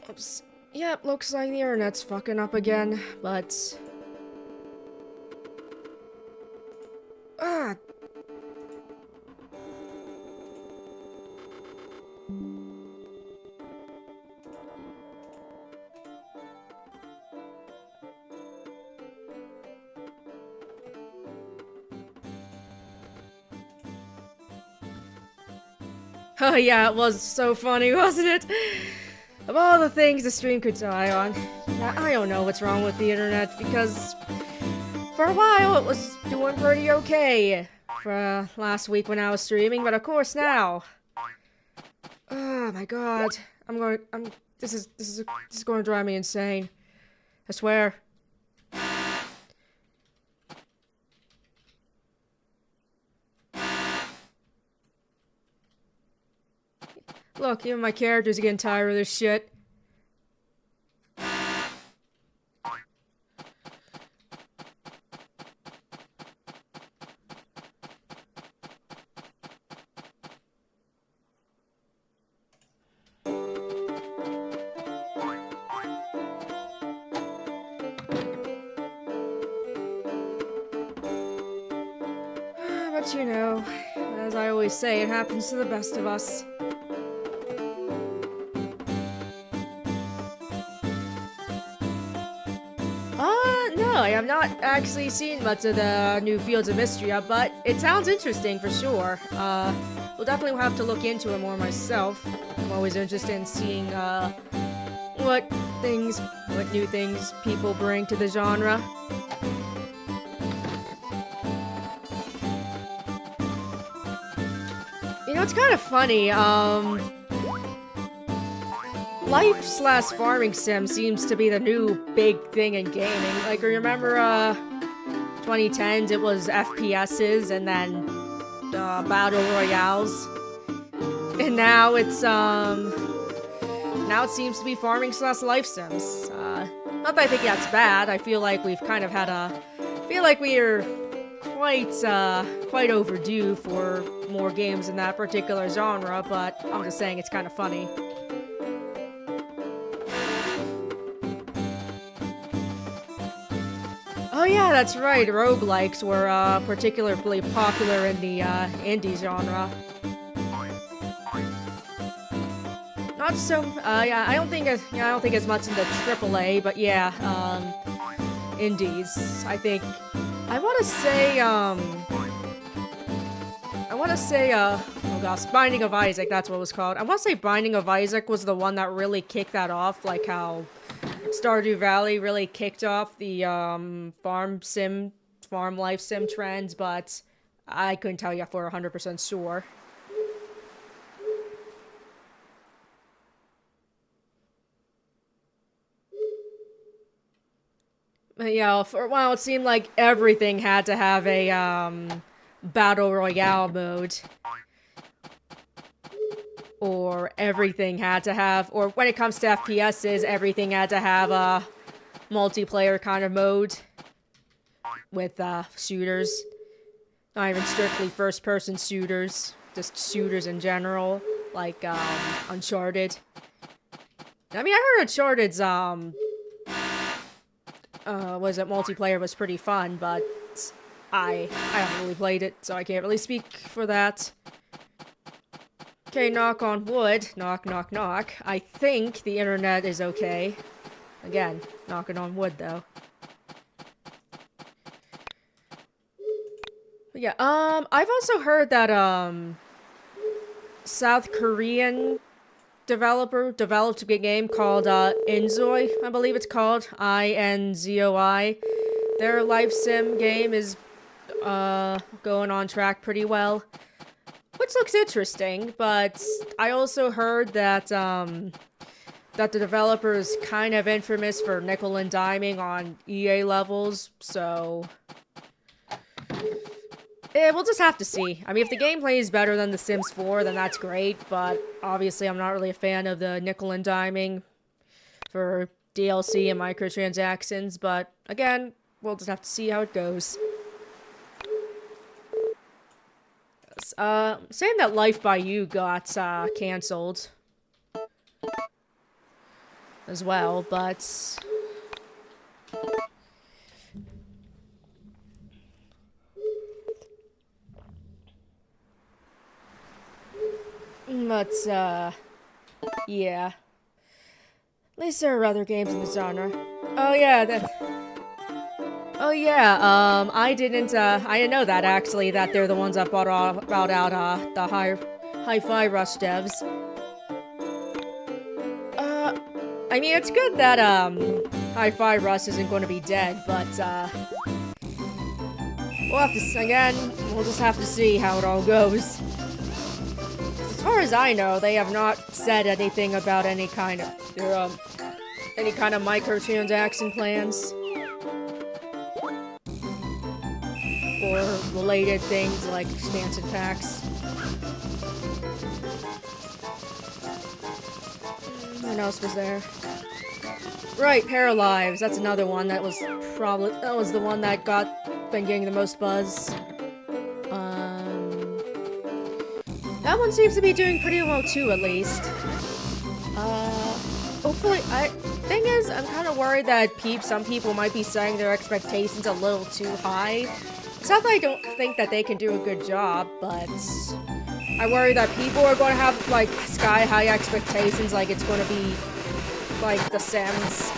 Oops. Yep, looks like the internet's fucking up again, but... Ah! Oh yeah, it was so funny, wasn't it? Of all the things the stream could die on, I don't know what's wrong with the internet, because for a while it was doing pretty okay for last week when I was streaming, but of course now. Oh my god. This is going to drive me insane. I swear. Look, even my characters are getting tired of this shit. But you know, as I always say, it happens to the best of us. No, I have not actually seen much of the new Fields of Mystria, but it sounds interesting for sure. We'll definitely have to look into it more myself. I'm always interested in seeing, what new things people bring to the genre. You know, it's kind of funny, Life/farming sim seems to be the new big thing in gaming. Like, remember, 2010s, it was FPSs and then, Battle Royales. And now it's, now it seems to be farming/life sims. Not that I think that's bad. I feel like we've kind of had feel like we're quite overdue for more games in that particular genre, but I'm just saying it's kind of funny. Oh yeah, that's right, roguelikes were, particularly popular in the, indie genre. Not so, yeah, I don't think as much in the AAA, but yeah, indies. I wanna say, oh gosh, Binding of Isaac, that's what it was called. I wanna say Binding of Isaac was the one that really kicked that off, like how Stardew Valley really kicked off the, farm life sim trends, but I couldn't tell you for 100% sure. But yeah, for a while it seemed like everything had to have a, Battle Royale mode. Or everything had to have, or when it comes to FPSs, everything had to have a multiplayer kind of mode. With, shooters. Not even strictly first-person shooters. Just shooters in general. Like, Uncharted. I mean, I heard Uncharted's, multiplayer was pretty fun, but I haven't really played it, so I can't really speak for that. Okay, knock on wood. Knock, knock, knock. I think the internet is okay. Again, knocking on wood, though. But yeah, I've also heard that, South Korean developer developed a game called, Inzoi, I believe it's called. INZOI. Their life sim game is, going on track pretty well. Which looks interesting, but I also heard that, that the developer is kind of infamous for nickel and diming on EA levels, so... we'll just have to see. I mean, if the gameplay is better than The Sims 4, then that's great, but obviously I'm not really a fan of the nickel and diming for DLC and microtransactions, but again, we'll just have to see how it goes. Saying that Life by You got, cancelled. as well, but... But, yeah. At least there are other games in the genre. Oh yeah, I didn't know that, actually, that they're the ones that brought out, the Hi-Fi Rush devs. I mean, it's good that, Hi-Fi Rush isn't going to be dead, but, we'll have to, again, we'll just have to see how it all goes. As far as I know, they have not said anything about any kind of microtransaction plans. Or related things like expansion packs. What else was there? Right, Paralives. That's another one that was the one that been getting the most buzz. That one seems to be doing pretty well too, at least. Hopefully, thing is, I'm kind of worried that some people might be setting their expectations a little too high. It's not that I don't think that they can do a good job, but I worry that people are going to have, like, sky-high expectations, like it's going to be, like, The Sims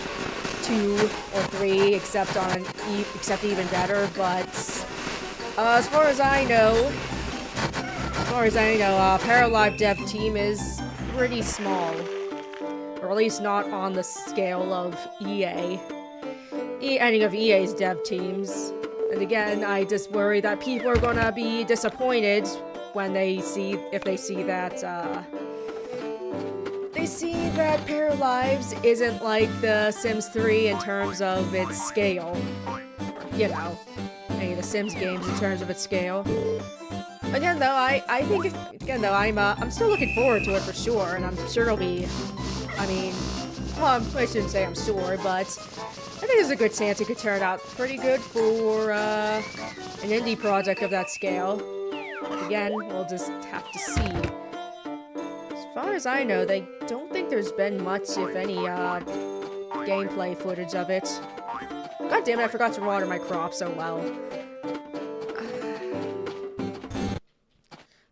2 or 3, except even better, but as far as I know, Paralive dev team is pretty small. Or at least not on the scale of EA. Any of EA's dev teams. And again, I just worry that people are gonna be disappointed when if they see that Paralives isn't like The Sims 3 in terms of its scale. You know, any of the Sims games in terms of its scale. Again, though, I'm still looking forward to it for sure, and I'm sure it'll be, I shouldn't say I'm sure, but I think there's a good chance it could turn out pretty good for, an indie project of that scale. Again, we'll just have to see. As far as I know, they don't think there's been much, if any, gameplay footage of it. God damn it, I forgot to water my crops so well.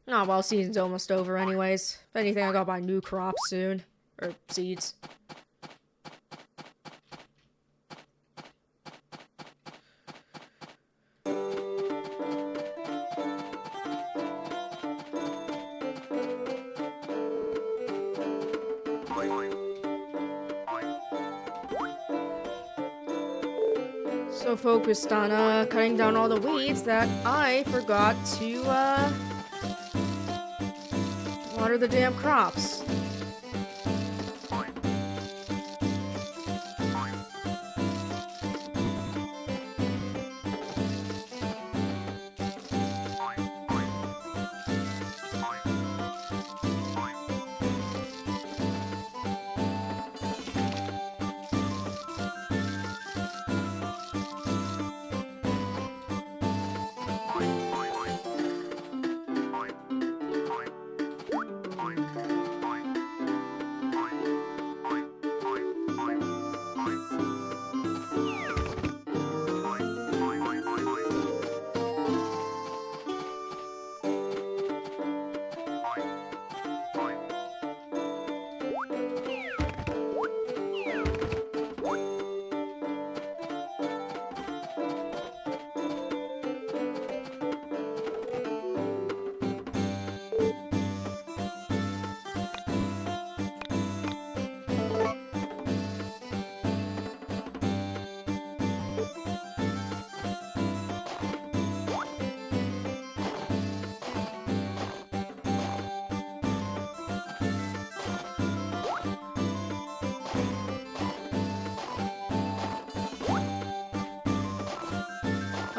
Oh, well, season's almost over anyways. If anything, I gotta buy new crops soon. Or seeds. So focused on, cutting down all the weeds that I forgot to, water the damn crops.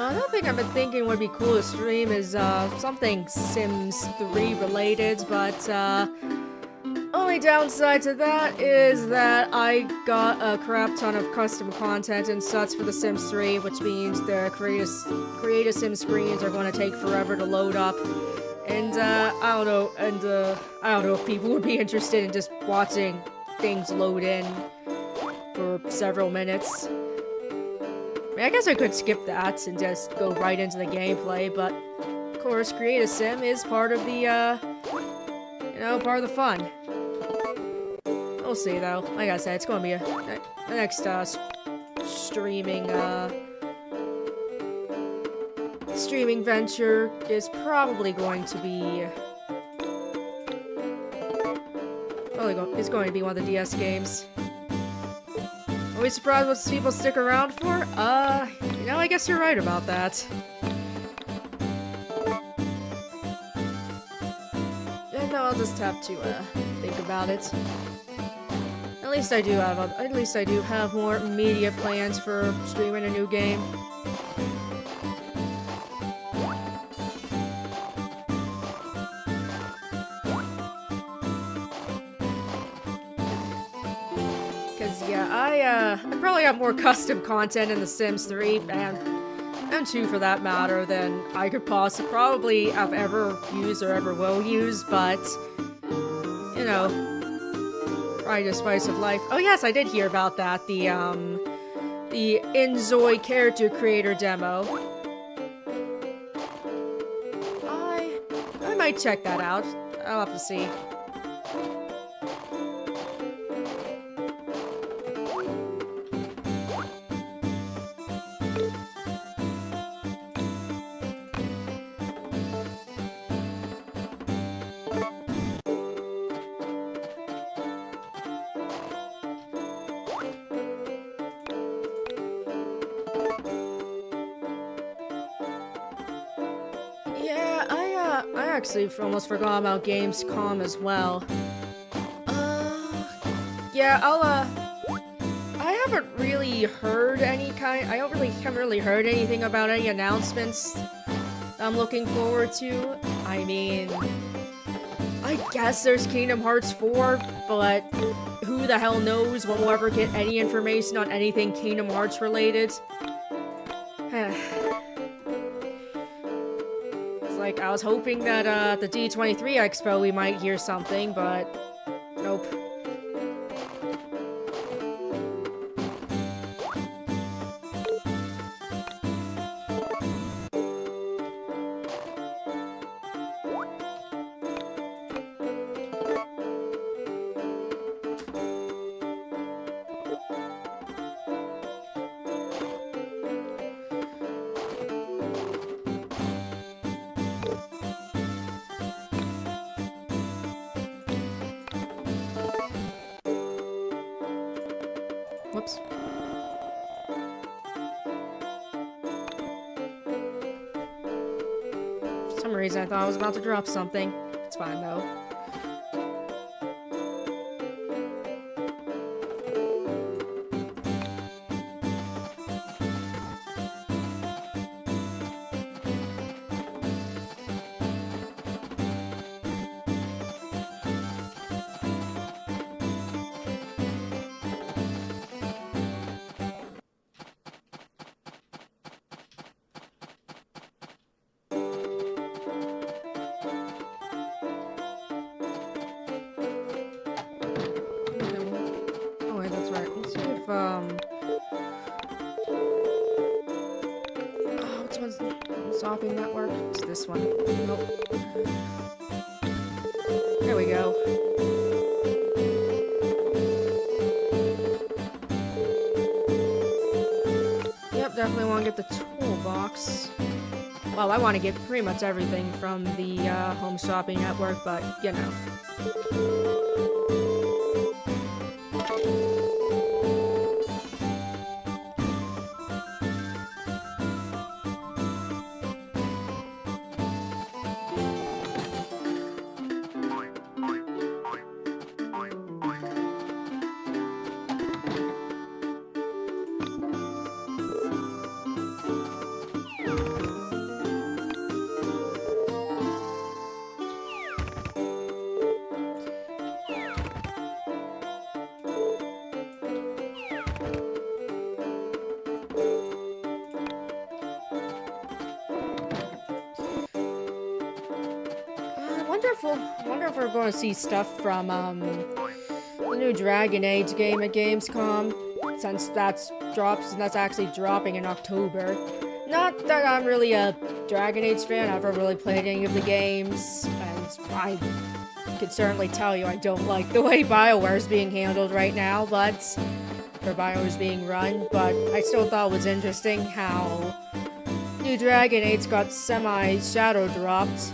Another thing I've been thinking would be cool to stream is, something Sims 3 related, but, only downside to that is that I got a crap ton of custom content and such for The Sims 3, which means the create a Sim screens are going to take forever to load up. And, I don't know if people would be interested in just watching things load in. for several minutes. I mean, I guess I could skip that and just go right into the gameplay, but of course, Create a Sim is part of the, part of the fun. We'll see, though. Like I said, it's gonna be the next, streaming venture is probably going to be... It's going to be one of the DS games. Are we surprised what people stick around for? I guess you're right about that. Yeah, no, I'll just have to, think about it. At least I do have more media plans for streaming a new game. I probably have more custom content in The Sims 3 and 2 for that matter than I could probably have ever used or ever will use, but probably the spice of life. Oh yes, I did hear about that. The Inzoi character creator demo. I might check that out. I'll have to see. I actually almost forgot about Gamescom as well. I haven't really heard haven't really heard anything about any announcements I'm looking forward to. I mean, I guess there's Kingdom Hearts 4, but who the hell knows when we'll ever get any information on anything Kingdom Hearts related. I was hoping that at the D23 Expo we might hear something, but nope. Whoops. For some reason I thought I was about to drop something. It's fine though. Shopping network. It's this one. Nope. There we go. Yep, definitely want to get the toolbox. Well, I want to get pretty much everything from the home shopping network, but you know. Wonder if we're going to see stuff from the new Dragon Age game at Gamescom. since that's actually dropping in October. Not that I'm really a Dragon Age fan. I've never really played any of the games, and I could certainly tell you I don't like the way BioWare is being handled right now, or BioWare is being run, but I still thought it was interesting how New Dragon Age got semi-shadow dropped.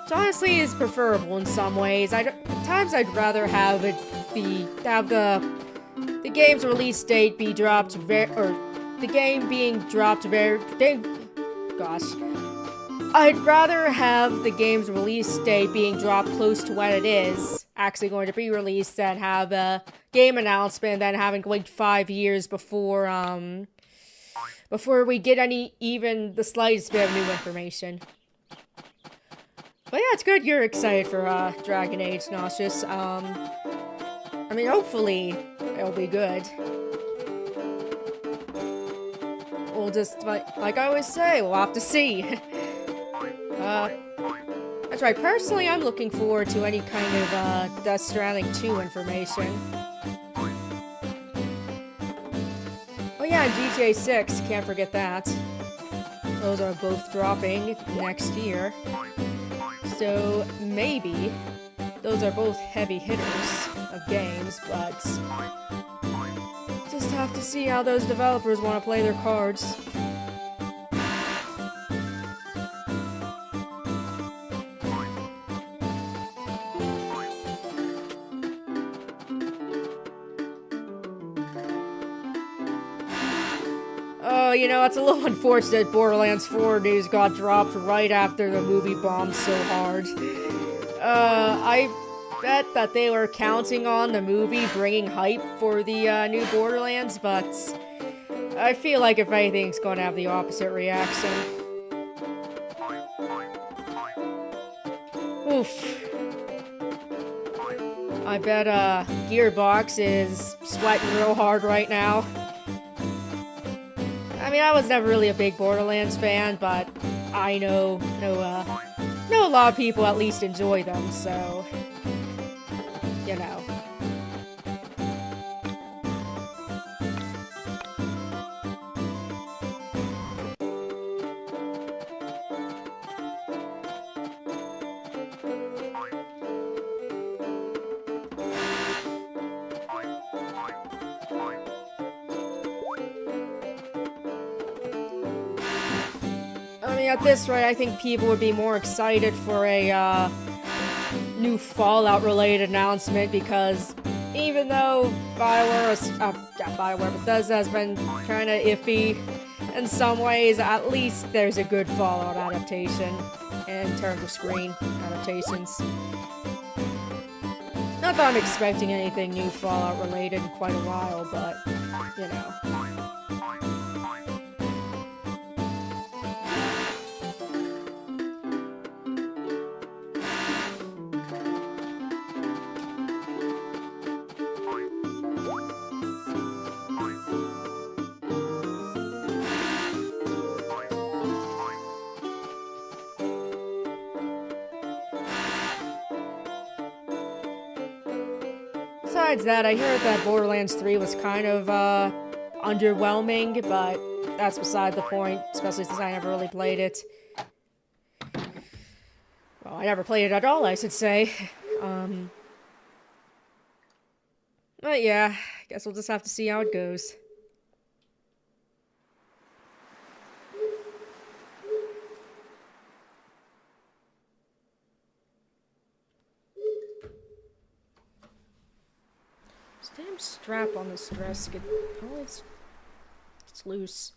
Which honestly is preferable in some ways. At times I'd rather have the game's release date be dropped or the game being dropped gosh. I'd rather have the game's release date being dropped close to when it is actually going to be released than have a game announcement and then having to wait 5 years before we get even the slightest bit of new information. But yeah, it's good you're excited for Dragon Age, Nauseous. I mean, hopefully it'll be good. We'll just, like I always say, we'll have to see. That's right, personally I'm looking forward to any kind of Death Stranding 2 information. Oh yeah, and GTA 6, can't forget that. Those are both dropping next year. So, maybe those are both heavy hitters of games, but just have to see how those developers want to play their cards. Oh, you know, it's a little unfortunate Borderlands 4 news got dropped right after the movie bombed so hard. I bet that they were counting on the movie bringing hype for the new Borderlands, but I feel like if anything, it's going to have the opposite reaction. Oof. I bet Gearbox is sweating real hard right now. I mean, I was never really a big Borderlands fan, but I know a lot of people at least enjoy them, so, you know. I mean, at this rate, I think people would be more excited for a new Fallout-related announcement, because even though Bethesda has been kind of iffy in some ways, at least there's a good Fallout adaptation in terms of screen adaptations. Not that I'm expecting anything new Fallout-related in quite a while, but, you know. Besides that, I heard that Borderlands 3 was kind of, underwhelming, but that's beside the point, especially since I never really played it. Well, I never played it at all, I should say. But yeah, guess we'll just have to see how it goes. This damn strap on this dress always gets loose.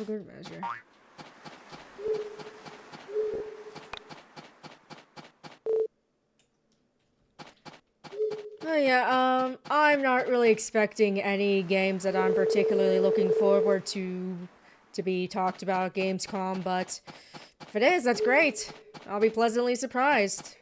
for good measure. Oh yeah, I'm not really expecting any games that I'm particularly looking forward to be talked about at Gamescom, but if it is, that's great. I'll be pleasantly surprised.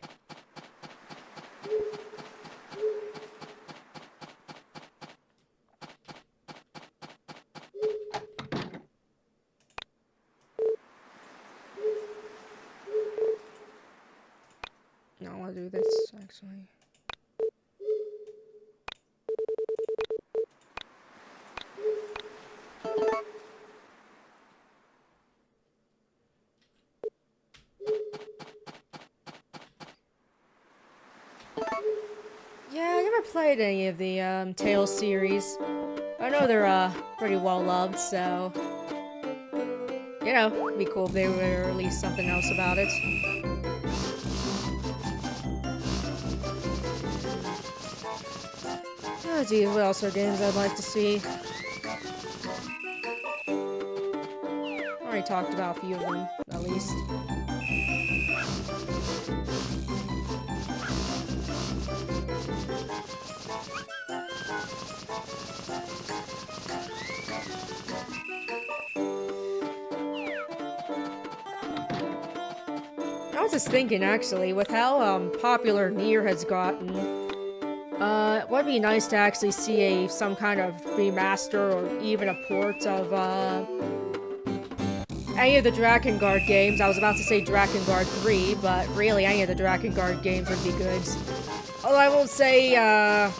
No, I want to do this, actually. Yeah, I never played any of the Tales series. I know they're pretty well loved, so you know, it'd be cool if they would release something else about it. Oh geez, what else are games I'd like to see? Already talked about a few of them, at least. I was just thinking, actually, with how popular Nier has gotten, it would be nice to actually see some kind of remaster or even a port of any of the Drakengard games. I was about to say Drakengard 3, but really any of the Drakengard games would be good. Although I will say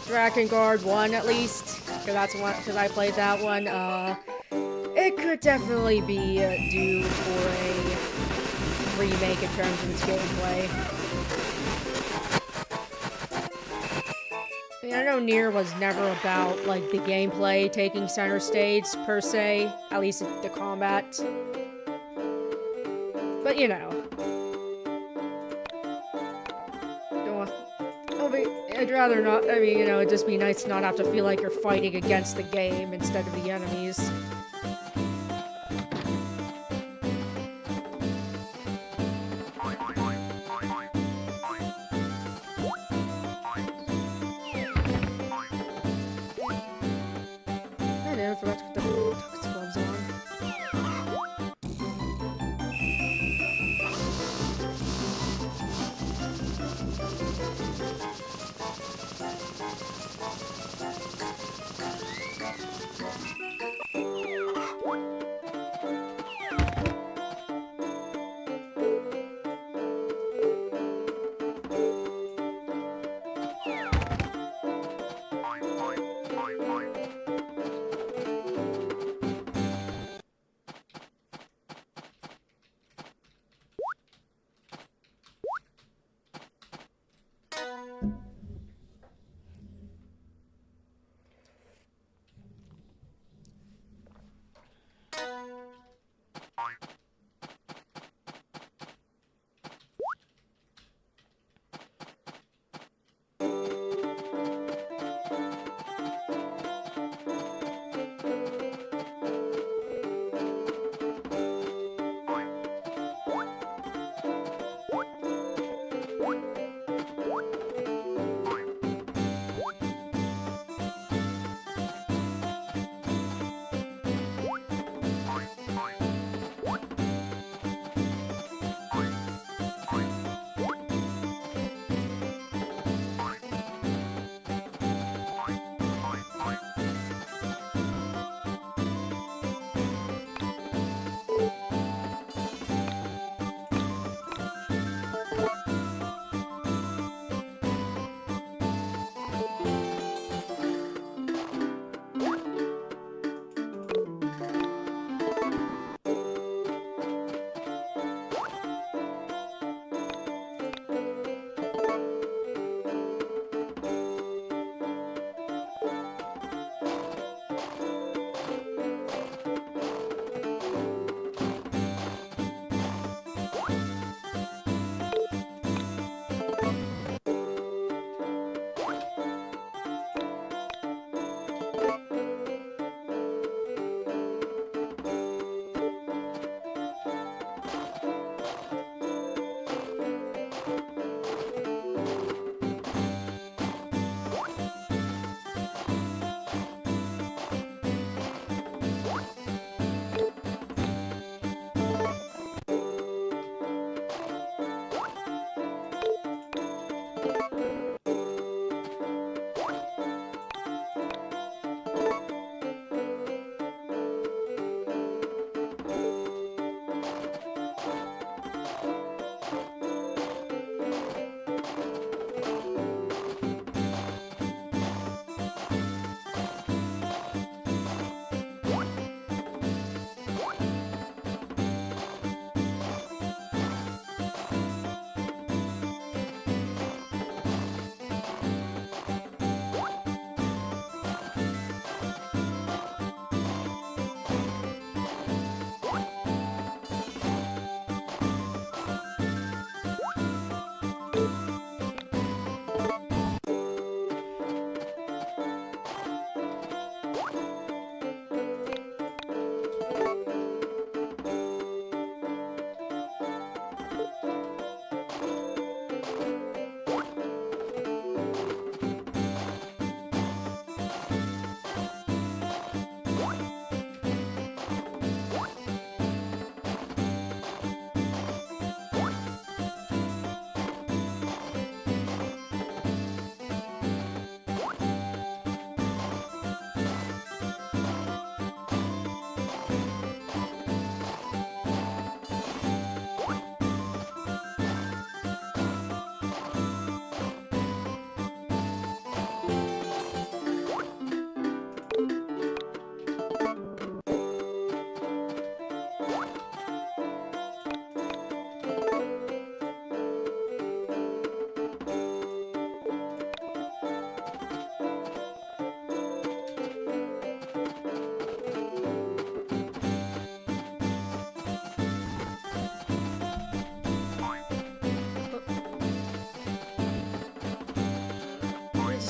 Drakengard 1 at least, because I played that one. It could definitely be due for a remake in terms of its gameplay. I mean, I know Nier was never about, like, the gameplay taking center stage, per se. At least the combat. But, you know. I'd rather not, I mean, you know, it'd just be nice to not have to feel like you're fighting against the game instead of the enemies. I forgot to put the Tux gloves on.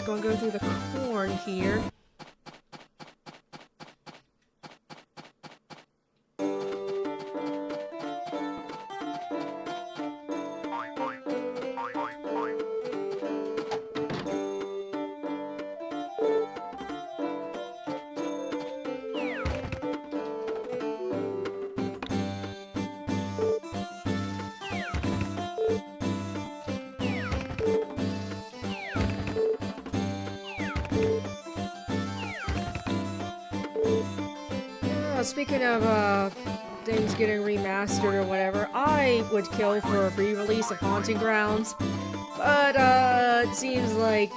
just gonna go through the corn here. Speaking of things getting remastered or whatever, I would kill for a re-release of Haunting Grounds, but it seems like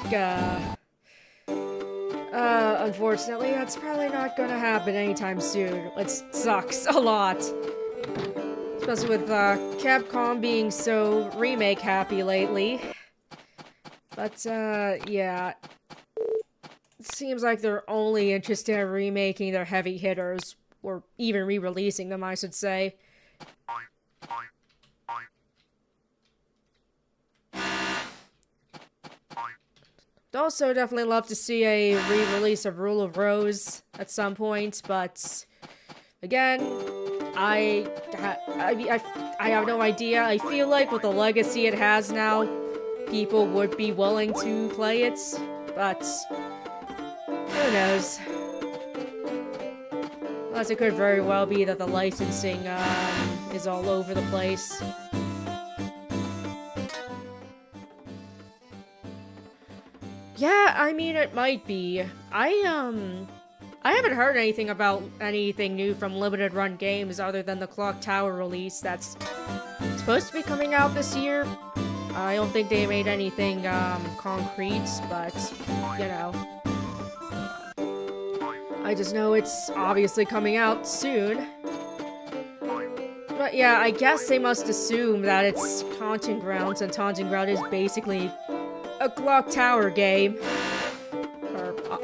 unfortunately that's probably not gonna happen anytime soon, which sucks a lot. Especially with Capcom being so remake happy lately. But yeah. It seems like they're only interested in remaking their heavy hitters, or even re-releasing them, I should say. I'd also definitely love to see a re-release of Rule of Rose at some point, but again, I have no idea. I feel like with the legacy it has now, people would be willing to play it, but who knows? Plus, it could very well be that the licensing is all over the place. Yeah, I mean, it might be. I haven't heard anything about anything new from Limited Run Games other than the Clock Tower release that's supposed to be coming out this year. I don't think they made anything concrete, but you know. I just know it's obviously coming out soon. But yeah, I guess they must assume that it's Haunting Grounds, and Haunting Ground is basically a Clock Tower game.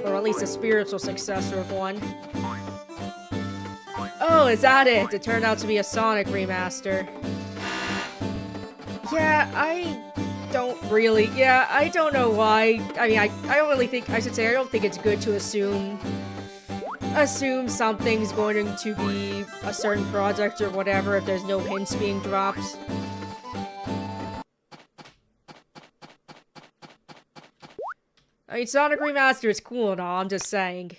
Or at least a spiritual successor of one. Oh, is that it? It turned out to be a Sonic remaster. Yeah, I don't know why. I mean, I don't really think, I should say, I don't think it's good to assume something's going to be a certain project or whatever if there's no hints being dropped. I mean, Sonic Remaster is cool and all, I'm just saying.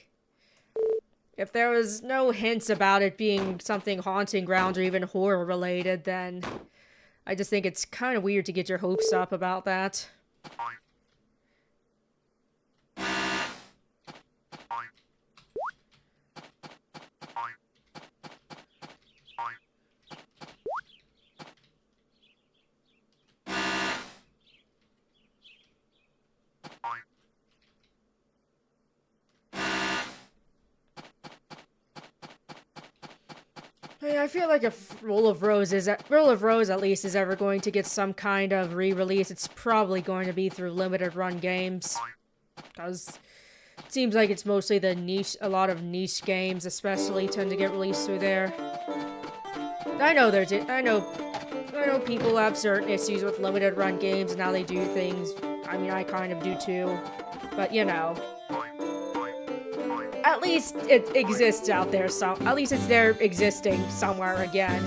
If there was no hints about it being something Haunting Grounds or even horror related, then I just think it's kind of weird to get your hopes up about that. I feel like if Rule of Rose at least is ever going to get some kind of re-release, it's probably going to be through Limited Run Games. Because it seems like it's mostly a lot of niche games especially tend to get released through there. I know people have certain issues with Limited Run Games and how they do things. I mean, I kind of do too. But you know. At least it exists out there, at least it's there existing somewhere again.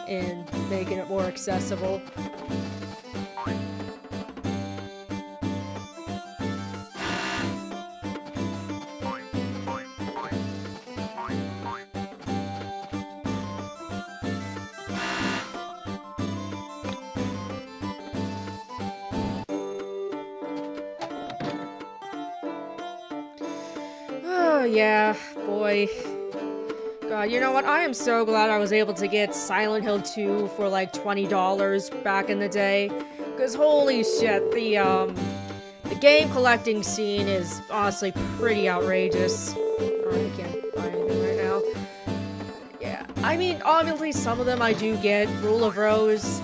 And making it more accessible. Oh, yeah, boy. God, you know what? I am so glad I was able to get Silent Hill 2 for like $20 back in the day. Because holy shit, the game collecting scene is honestly pretty outrageous. Oh, I can't buy anything right now. Yeah, I mean, obviously some of them I do get. Rule of Rose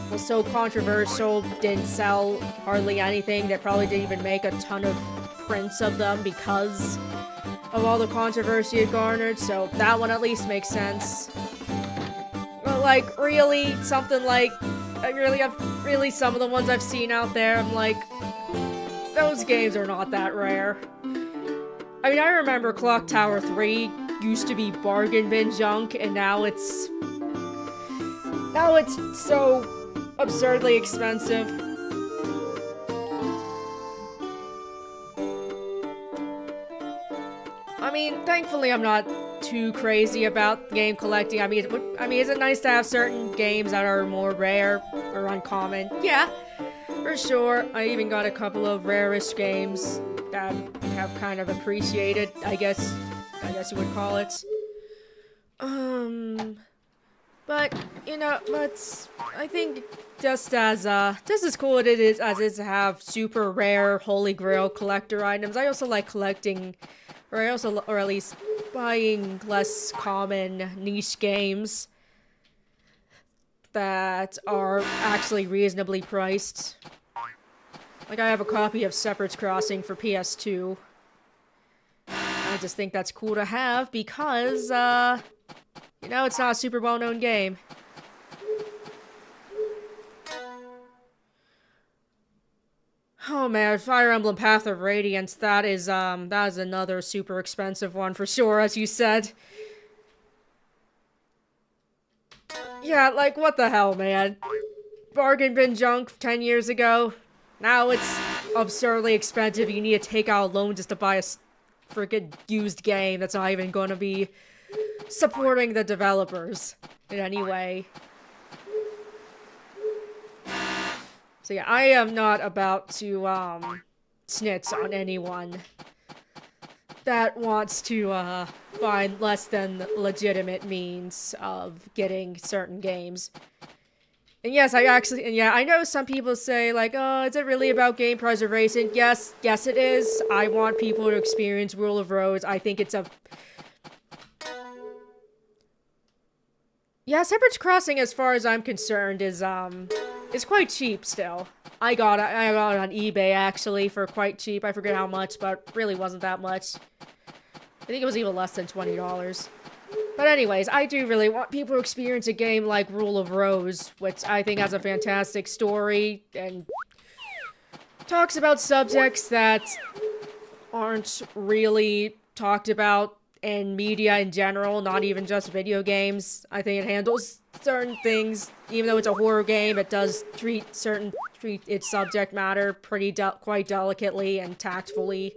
was so controversial, didn't sell hardly anything. They probably didn't even make a ton of prints of them because of all the controversy it garnered, so that one at least makes sense. But like, really, something like, really some of the ones I've seen out there, I'm like, those games are not that rare. I mean, I remember Clock Tower 3 used to be bargain bin junk, and now it's so absurdly expensive. I mean, thankfully I'm not too crazy about game collecting. I mean, is it nice to have certain games that are more rare or uncommon? Yeah, for sure. I even got a couple of rarish games that have kind of appreciated, I guess you would call it. But you know, I think just as cool it is as it is to have super rare Holy Grail collector items, I also like collecting, or at least buying less common niche games that are actually reasonably priced. Like, I have a copy of Shepherd's Crossing for PS2. I just think that's cool to have because, you know, it's not a super well-known game. Oh man, Fire Emblem Path of Radiance, that is another super expensive one for sure, as you said. Yeah, like, what the hell, man? Bargain bin junk 10 years ago. Now it's absurdly expensive. You need to take out a loan just to buy a freaking used game that's not even going to be supporting the developers in any way. So yeah, I am not about to, snitch on anyone that wants to, find less than legitimate means of getting certain games. And yes, I know some people say, like, oh, is it really about game preservation? Yes, it is. I want people to experience Rule of Rose. I think it's a... Yeah, Shepherd's Crossing, as far as I'm concerned, is quite cheap still. I got it on eBay, actually, for quite cheap. I forget how much, but really wasn't that much. I think it was even less than $20. But anyways, I do really want people to experience a game like Rule of Rose, which I think has a fantastic story, and talks about subjects that aren't really talked about in media in general, not even just video games. I think it handles certain things, even though it's a horror game, it does treat its subject matter quite delicately and tactfully.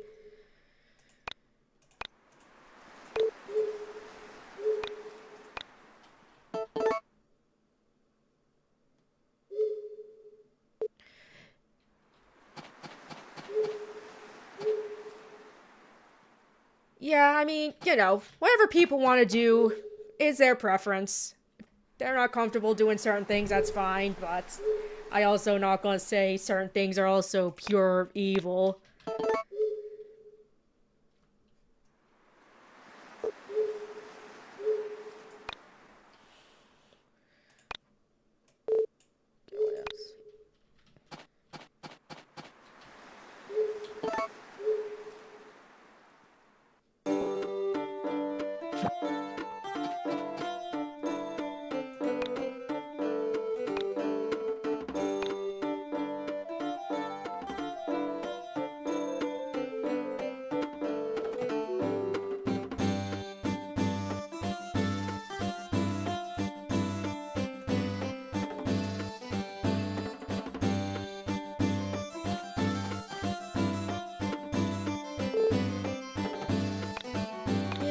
Yeah, I mean, you know, whatever people want to do is their preference. If they're not comfortable doing certain things, that's fine, but I also not gonna say certain things are also pure evil.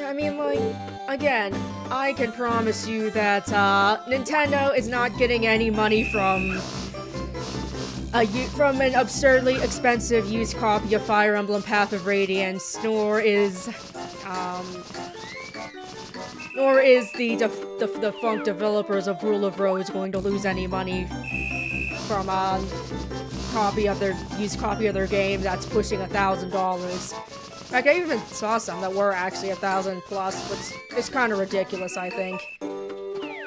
I mean, like, again, I can promise you that, Nintendo is not getting any money from an absurdly expensive used copy of Fire Emblem Path of Radiance, nor is the defunct developers of Rule of Rose going to lose any money from a used copy of their game that's pushing $1,000. Like, I even saw some that were actually 1,000 plus, which is kind of ridiculous, I think.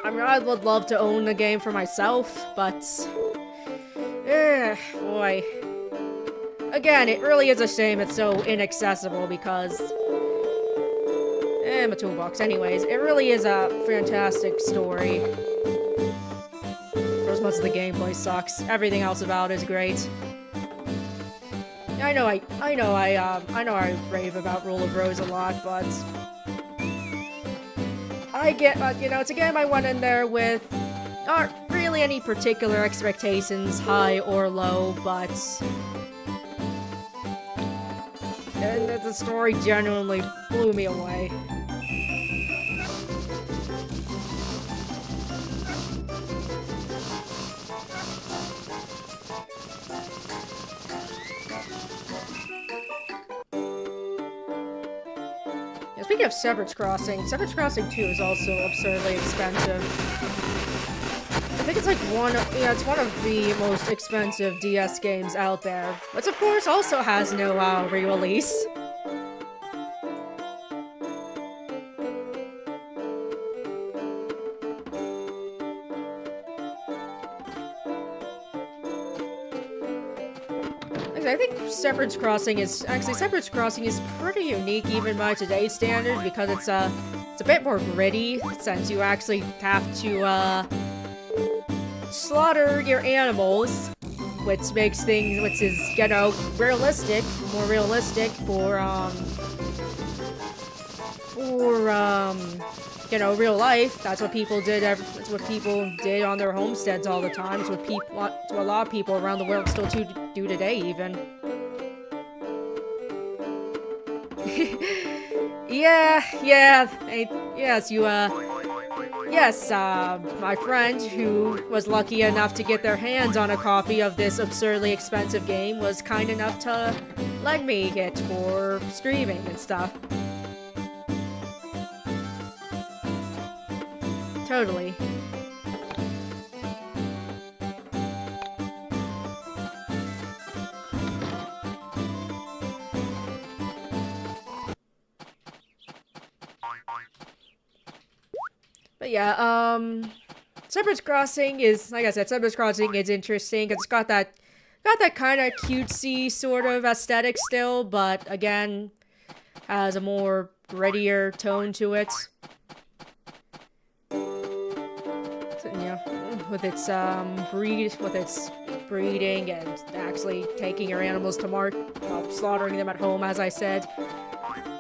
I mean, I would love to own the game for myself, but... boy. Again, it really is a shame it's so inaccessible because... my toolbox. Anyways, it really is a fantastic story. Of course, most of the gameplay sucks. Everything else about it is great. I know I rave about Rule of Rose a lot, but you know, it's a game I went in there with not really any particular expectations, high or low, but and the story genuinely blew me away. Speaking of Severance Crossing 2 is also absurdly expensive. I think it's like it's one of the most expensive DS games out there. Which of course also has no re-release. I think Severance Crossing is pretty unique even by today's standards because it's a bit more gritty since you actually have to slaughter your animals, which is, you know, more realistic for you know, real life. That's what people did on their homesteads all the time. It's what a lot of people around the world still do today, even. My friend who was lucky enough to get their hands on a copy of this absurdly expensive game was kind enough to lend me it for streaming and stuff. Totally. But yeah, Severance Crossing is, like I said, Severance Crossing is interesting. It's got that kind of cutesy sort of aesthetic still, but again, has a more grittier tone to it. With its breeding and actually taking your animals to market, slaughtering them at home, as I said.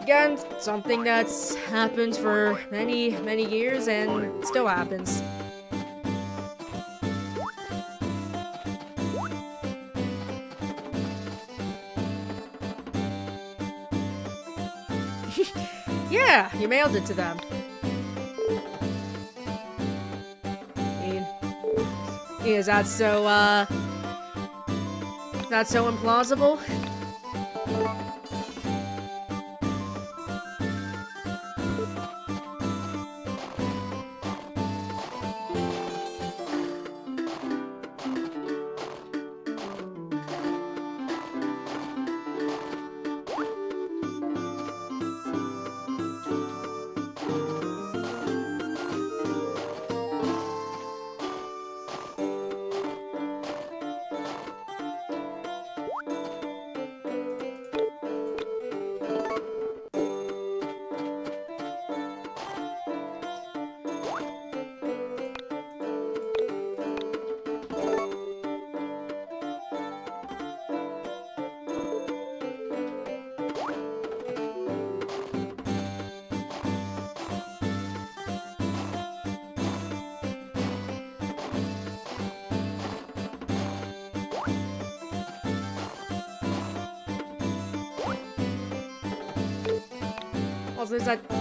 Again, something that's happened for many, many years and still happens. Yeah, you mailed it to them. Is that so, implausible?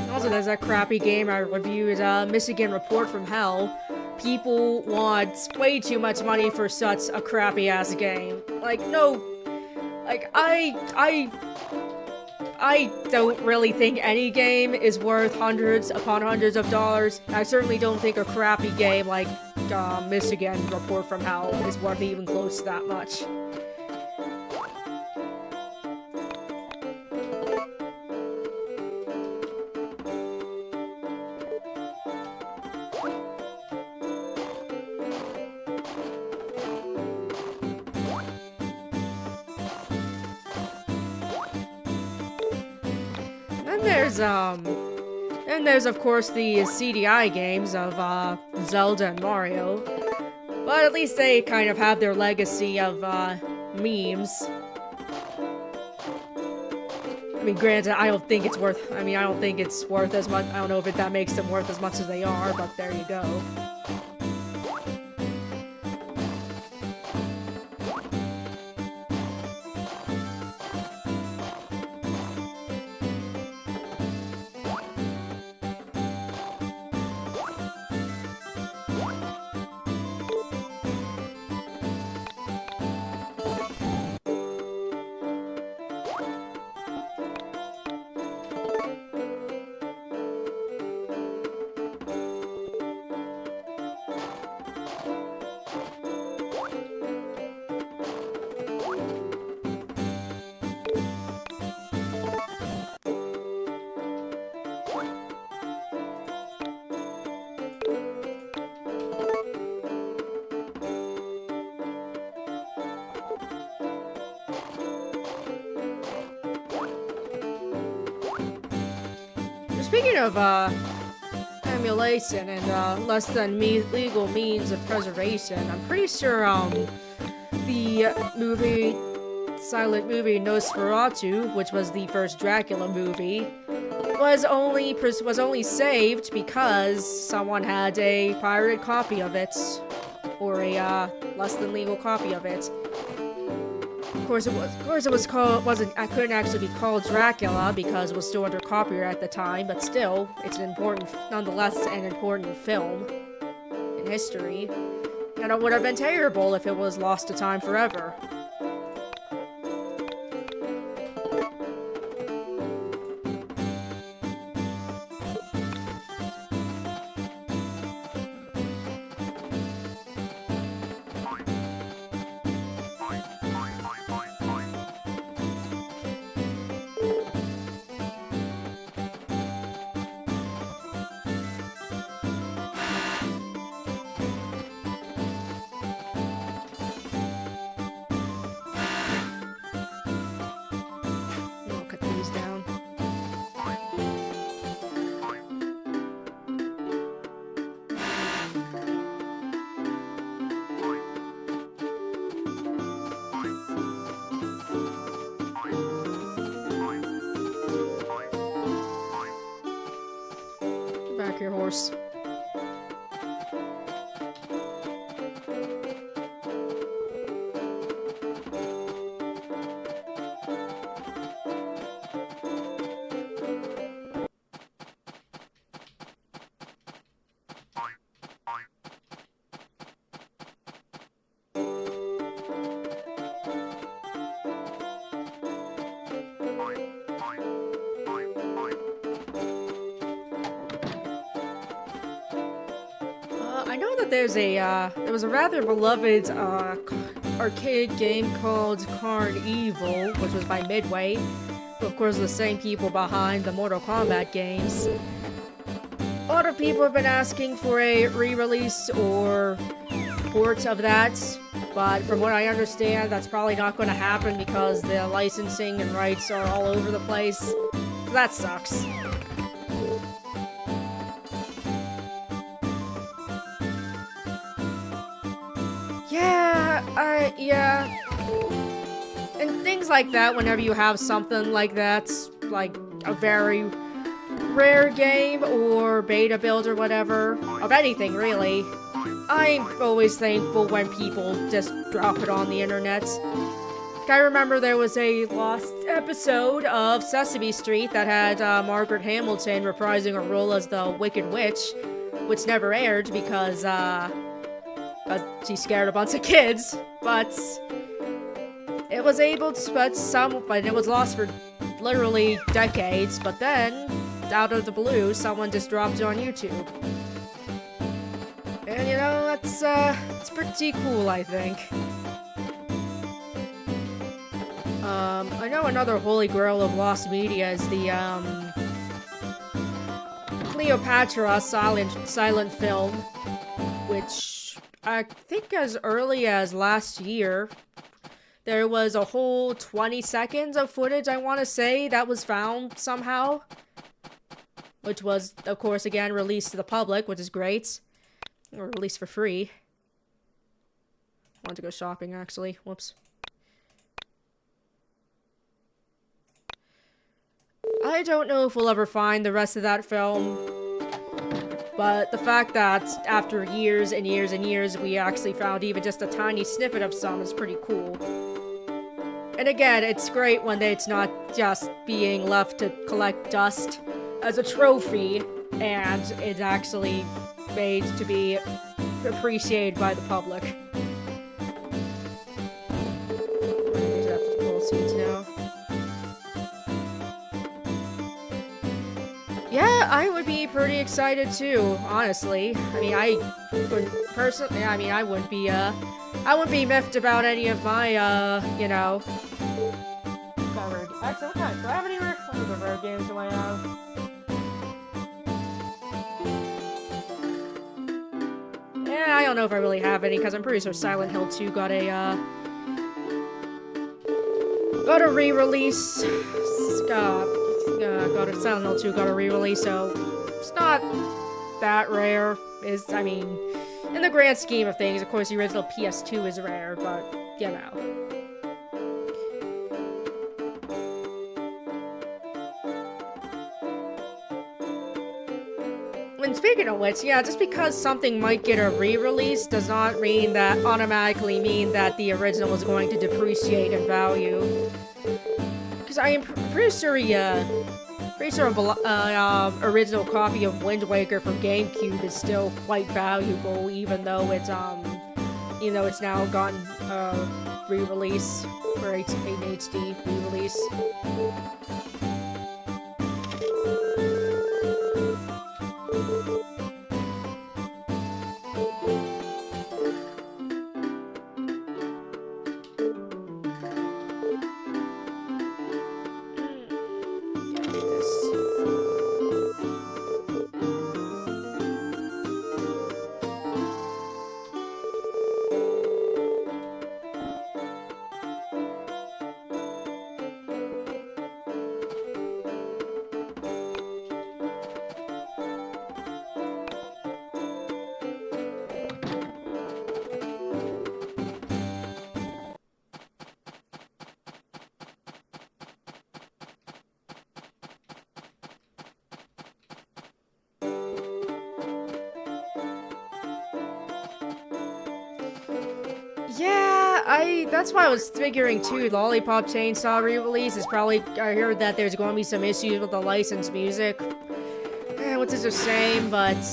Also, there's that crappy game I reviewed, Michigan Report from Hell. People want way too much money for such a crappy-ass game. Like, no... Like, I don't really think any game is worth hundreds upon hundreds of dollars. I certainly don't think a crappy game like, Michigan Report from Hell is worth even close to that much. And there's of course the CDI games of Zelda and Mario, but at least they kind of have their legacy of memes. I mean, granted, I don't think it's worth. I mean, I don't think it's worth as much. I don't know if that makes them worth as much as they are, but there you go. Speaking of, emulation and, less than legal means of preservation, I'm pretty sure, the silent movie Nosferatu, which was the first Dracula movie, was only saved because someone had a pirated copy of it, or a, less than legal copy of it. Of course it was called, I couldn't actually be called Dracula because it was still under copyright at the time, but still, it's nonetheless an important film in history. And it would have been terrible if it was lost to time forever. Back your horse. I know that there was a rather beloved, arcade game called Carnival, which was by Midway, who of course are the same people behind the Mortal Kombat games. A lot of people have been asking for a re-release or port of that, but from what I understand, that's probably not going to happen because the licensing and rights are all over the place. So that sucks. Yeah. And things like that, whenever you have something like that, like a very rare game or beta build or whatever, of anything really, I'm always thankful when people just drop it on the internet. I remember there was a lost episode of Sesame Street that had Margaret Hamilton reprising her role as the Wicked Witch, which never aired because she scared a bunch of kids, but it was able to, but it was lost for literally decades, but then, out of the blue, someone just dropped it on YouTube. And you know, it's pretty cool, I think. I know another holy grail of lost media is the, Cleopatra silent film, which I think as early as last year, there was a whole 20 seconds of footage, I want to say, that was found somehow. Which was, of course, again, released to the public, which is great. Or released for free. I want to go shopping, actually. Whoops. I don't know if we'll ever find the rest of that film, but the fact that after years and years and years we actually found even just a tiny snippet of some is pretty cool. And again, it's great when it's not just being left to collect dust as a trophy, and it's actually made to be appreciated by the public. Yeah, I would be pretty excited too, honestly. I mean, I wouldn't be miffed about any of my, you know, covered. Actually, what kind? Do I have any rare games do I have? Yeah, I don't know if I really have any, because I'm pretty sure Silent Hill 2 got a re-release. Silent Hill 2 got a re-release, so it's not that rare. I mean, in the grand scheme of things, of course, the original PS2 is rare, but, you know. And speaking of which, yeah, just because something might get a re-release does not automatically mean that the original was going to depreciate in value. Because I am pretty sure original copy of Wind Waker for GameCube is still quite valuable, even though it's now gotten re-release for an HD re-release. Yeah, that's why I was figuring too. The Lollipop Chainsaw re-release is probably. I heard that there's going to be some issues with the licensed music, which is a shame. But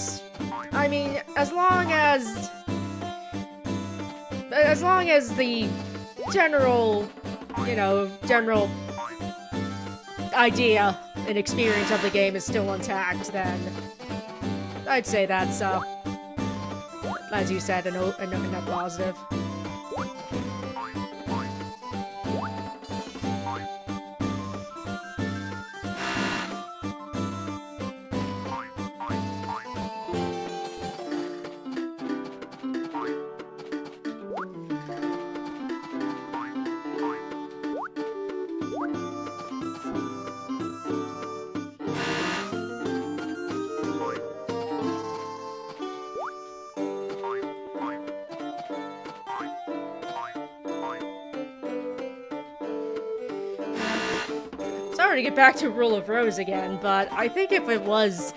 I mean, as long as the general idea and experience of the game is still intact, then I'd say that's as you said, a net positive. Sorry to get back to Rule of Rose again, but I think if it was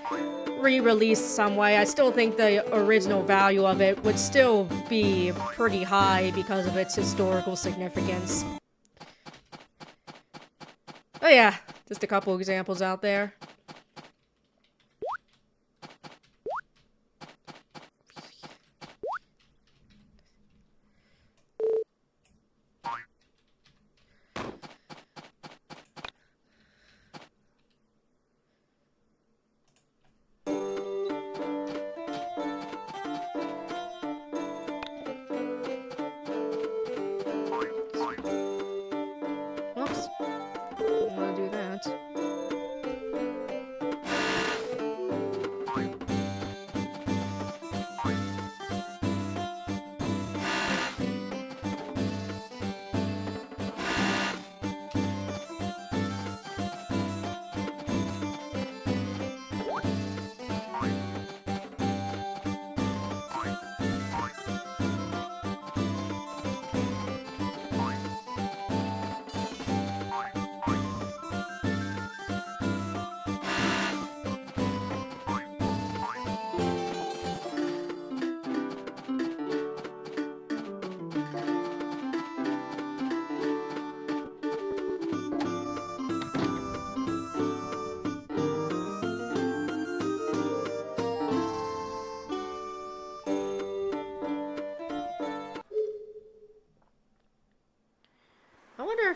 re-released some way, I still think the original value of it would still be pretty high because of its historical significance. Oh yeah, just a couple examples out there.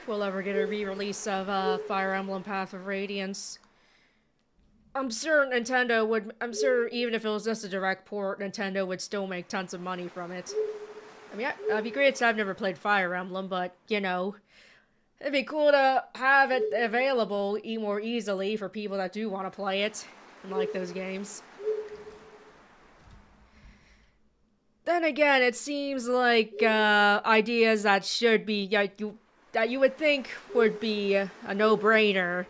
we'll ever get a re-release of Fire Emblem Path of Radiance. I'm sure Nintendo would. I'm sure even if it was just a direct port, Nintendo would still make tons of money from it. I mean, it'd be great. I've never played Fire Emblem, but you know, it'd be cool to have it available more easily for people that do want to play it and like those games. Then again, it seems like ideas that should be that you would think would be a no-brainer.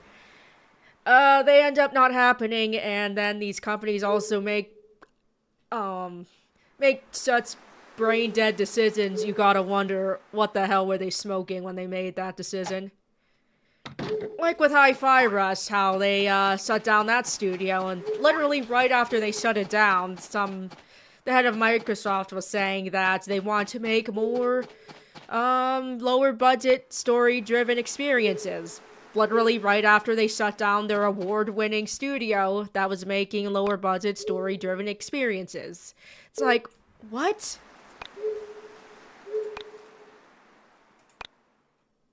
They end up not happening, and then these companies also make such brain-dead decisions. You gotta wonder what the hell were they smoking when they made that decision. Like with Hi-Fi Rush, how they shut down that studio, and literally right after they shut it down, the head of Microsoft was saying that they want to make more lower budget story-driven experiences. Literally right after they shut down their award-winning studio that was making lower budget story-driven experiences. It's like, what?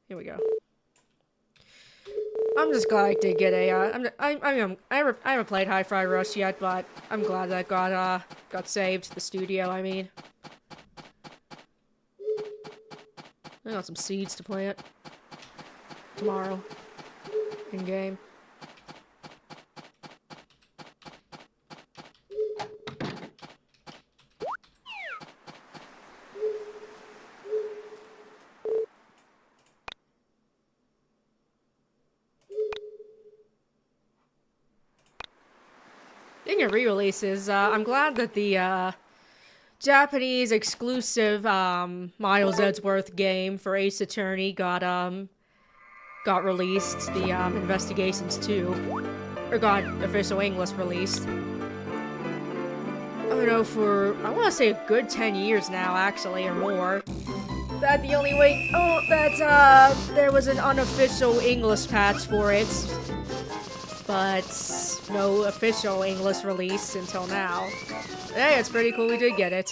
Here we go. I'm just glad I did get a, I haven't played Hi-Fi Rush yet, but I'm glad that got saved, the studio, I mean. I got some seeds to plant. Tomorrow. In-game. Speaking of re-releases, I'm glad that the Japanese exclusive Miles Edgeworth game for Ace Attorney got released. The Investigations 2, or got official English release. I don't know, for I want to say a good 10 years now, actually, or more. That the only way. Oh, that there was an unofficial English patch for it, but no official English release until now. Hey, it's pretty cool we did get it.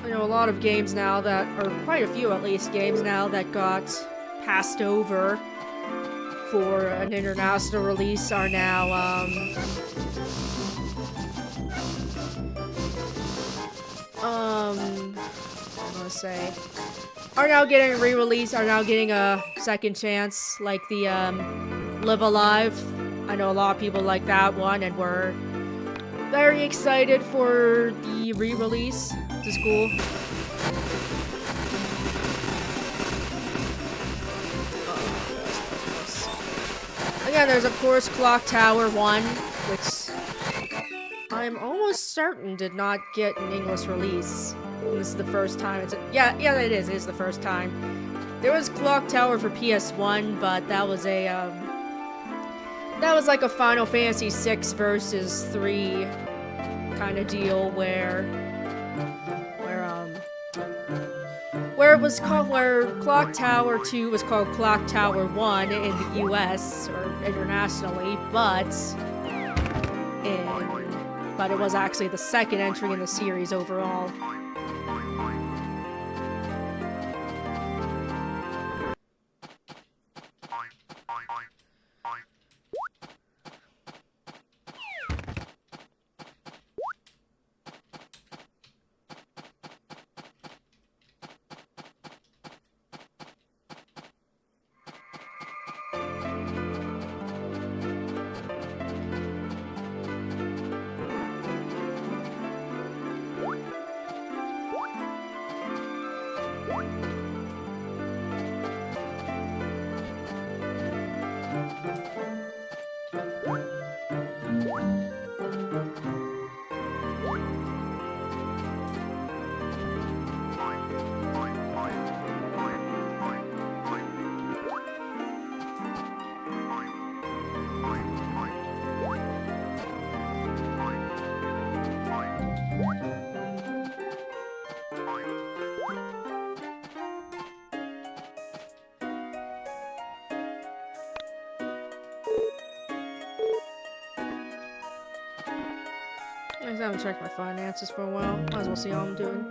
I know a lot of games now that, or quite a few at least, games now that got passed over for an international release are now, are now getting re-released, are now getting a second chance, like the, Live Alive. I know a lot of people like that one, and we're very excited for the re-release. This is cool. Again, there's of course Clock Tower 1, which I'm almost certain did not get an English release. This is the first time it's yeah, it is. It is the first time. There was Clock Tower for PS1, but that was a that was like a Final Fantasy 6 versus 3 kind of deal where it was called, where Clock Tower 2 was called Clock Tower 1 in the US, or internationally, but it was actually the second entry in the series overall. haven't checked my finances for a while. Might as well see how I'm doing.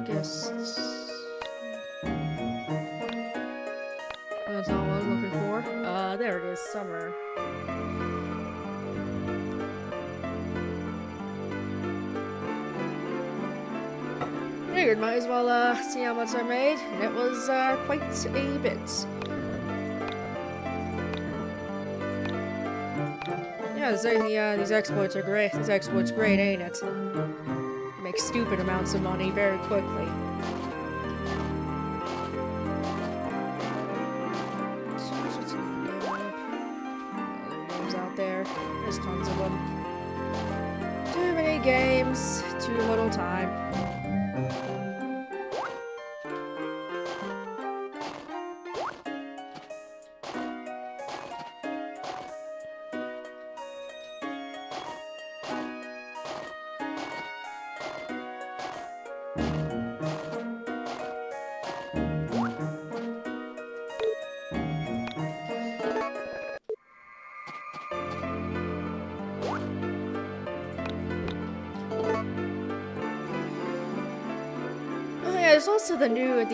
August. That's not what I was looking for. There it is, summer. Figured might as well see how much I made, and it was quite a bit. Yeah, these exploits are great. These exploits great, ain't it? Make stupid amounts of money very quickly. Games out there. There's tons of them. Too many games, too little time. There's also the new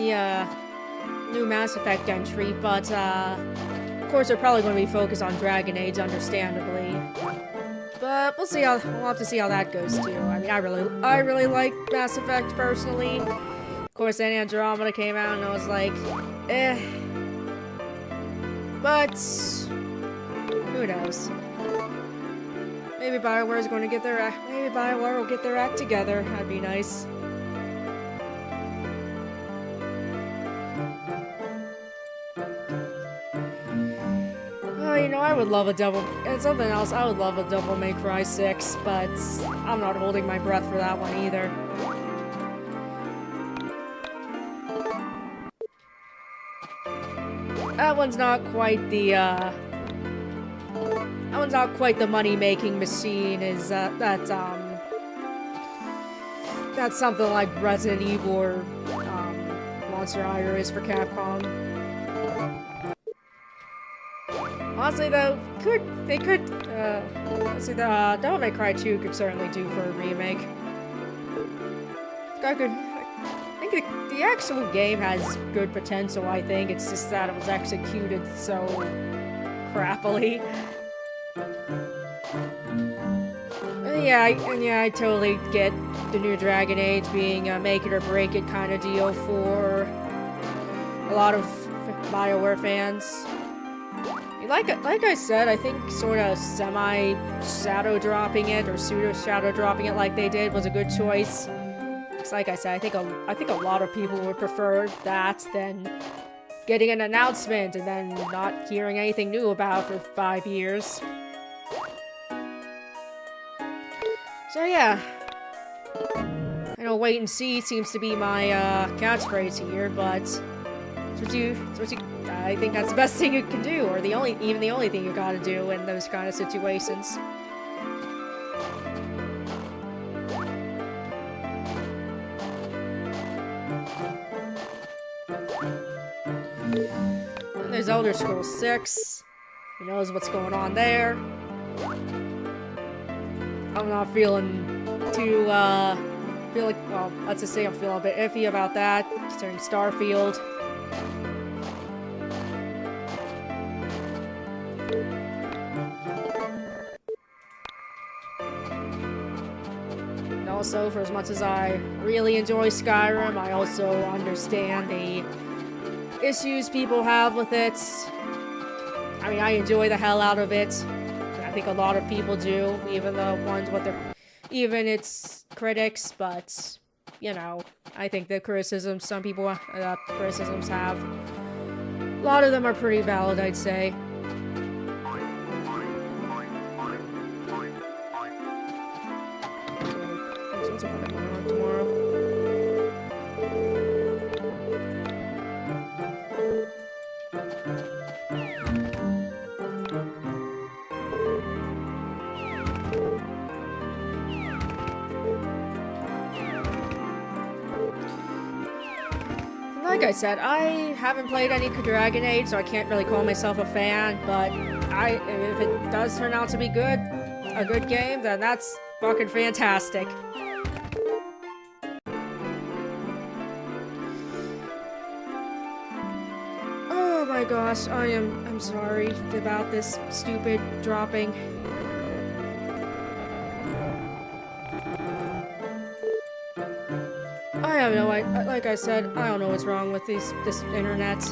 Mass Effect entry, but of course they're probably going to be focused on Dragon Age, understandably. But we'll have to see how that goes too. I mean, I really like Mass Effect personally. Of course, then Andromeda came out, and I was like, eh. But who knows? Maybe BioWare is going to get their maybe BioWare will get their act together. That'd be nice. You know, I would love a Devil... And something else, I would love a Devil May Cry 6, but I'm not holding my breath for that one either. That one's not quite the, That one's not quite the money-making machine as, that's something like Resident Evil or, Monster Hunter is for Capcom. Honestly, though, honestly, the Devil May Cry 2 could certainly do for a remake. I think the actual game has good potential, I think. It's just that it was executed so crappily. I totally get the new Dragon Age being a make it or break it kind of deal for a lot of BioWare fans. Like I said, I think sort of semi-shadow dropping it or pseudo-shadow dropping it like they did was a good choice. Because like I said, I think a lot of people would prefer that than getting an announcement and then not hearing anything new about for 5 years. So yeah. I know wait and see seems to be my catchphrase here, but I think that's the best thing you can do, or even the only thing you gotta do in those kind of situations. And there's Elder Scrolls 6. Who knows what's going on there? I'm not feeling too, well, let's just say I'm feeling a bit iffy about that, considering Starfield. Also, for as much as I really enjoy Skyrim, I also understand the issues people have with it. I mean, I enjoy the hell out of it. I think a lot of people do, even its critics, but, you know, I think the criticisms some people, criticisms have, a lot of them are pretty valid, I'd say. Like I said, I haven't played any Dragon Age, so I can't really call myself a fan, but if it does turn out to be good, a good game, then that's fucking fantastic. Oh my gosh, I'm sorry about this stupid dropping. I have no idea. Like I said, I don't know what's wrong with this internet.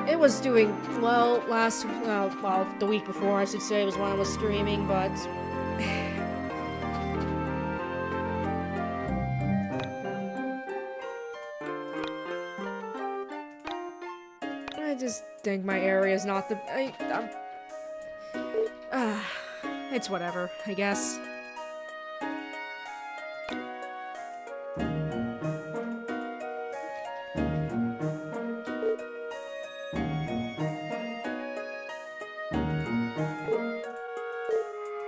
It was doing well well, the week before, I should say, was when I was streaming, but... I just think my area is not the... it's whatever, I guess.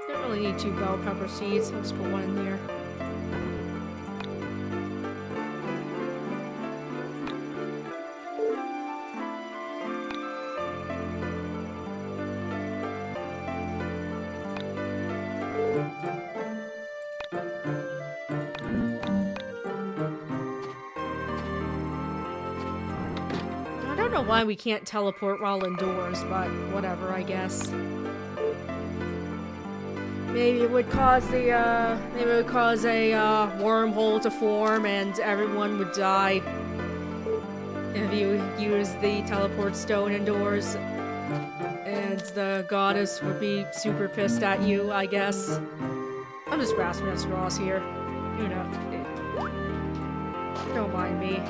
Don't really need 2 bell pepper seeds, I'll just put 1 in here. I don't know why we can't teleport while indoors, but whatever, I guess. Maybe it would cause a wormhole to form and everyone would die if you use the teleport stone indoors. And the goddess would be super pissed at you, I guess. I'm just grasping at straws here. You know. Don't mind me.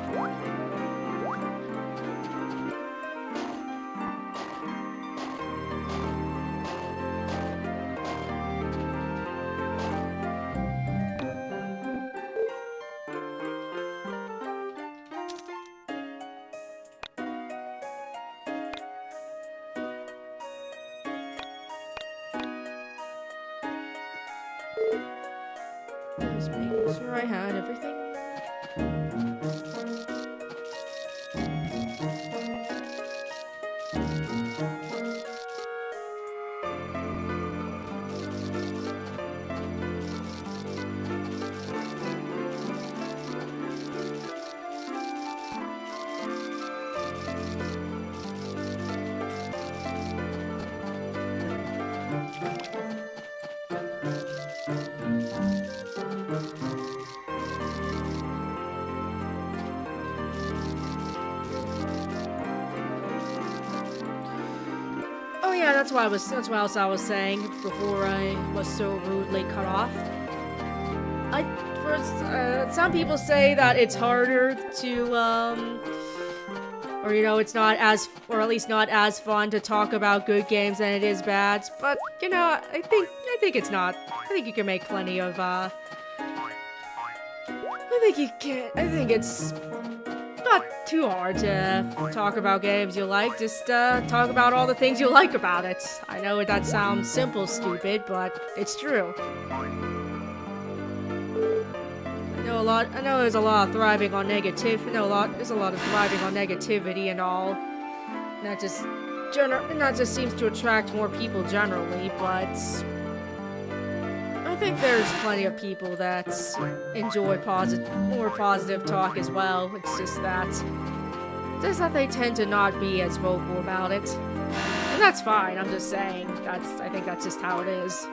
Just making sure I had everything. Oh yeah, that's what else I was saying before I was so rudely cut off. Some people say that it's harder to, or you know, it's not as, or at least not as fun to talk about good games than it is bad. But you know, I think it's not. I think you can make plenty of, I think it's not too hard to talk about games you like. Just talk about all the things you like about it. I know that sounds simple, stupid, but it's true. I know there's a lot of thriving on negative. There's a lot of thriving on negativity and all. And that just seems to attract more people generally, but I think there's plenty of people that enjoy more positive talk as well. It's just that they tend to not be as vocal about it. And that's fine, I'm just saying. I think that's just how it is.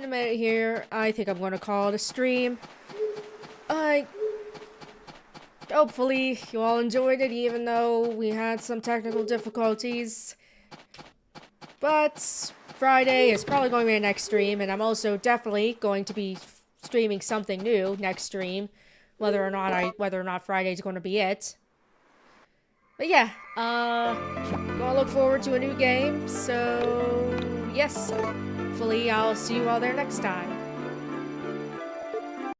a minute here. I think I'm gonna call it a stream. Hopefully you all enjoyed it, even though we had some technical difficulties. But Friday is probably going to be the next stream, and I'm also definitely going to be streaming something new next stream, whether or not Friday's going to be it. But yeah, gonna look forward to a new game. So yes, hopefully I'll see you all there next time.